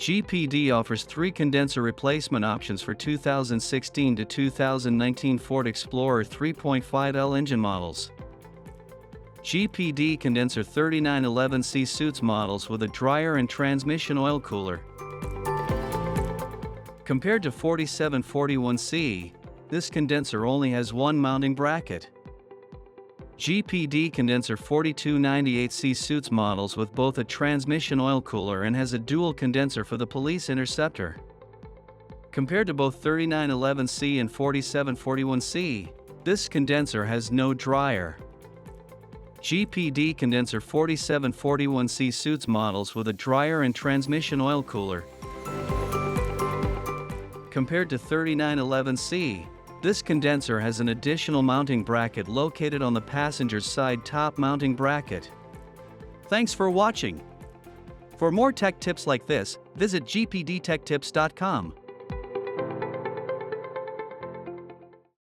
GPD offers 3 condenser replacement options for 2016 to 2019 Ford Explorer 3.5L engine models. GPD condenser 3911C suits models with a dryer and transmission oil cooler. Compared to 4741C, this condenser only has one mounting bracket. GPD condenser 4298C suits models with both a transmission oil cooler and has a dual condenser for the police interceptor. Compared to both 3911C and 4741C, this condenser has no dryer. GPD condenser 4741C suits models with a dryer and transmission oil cooler. Compared to 3911C, this condenser has an additional mounting bracket located on the passenger's side top mounting bracket. Thanks for watching. For more tech tips like this, visit gpdtechtips.com.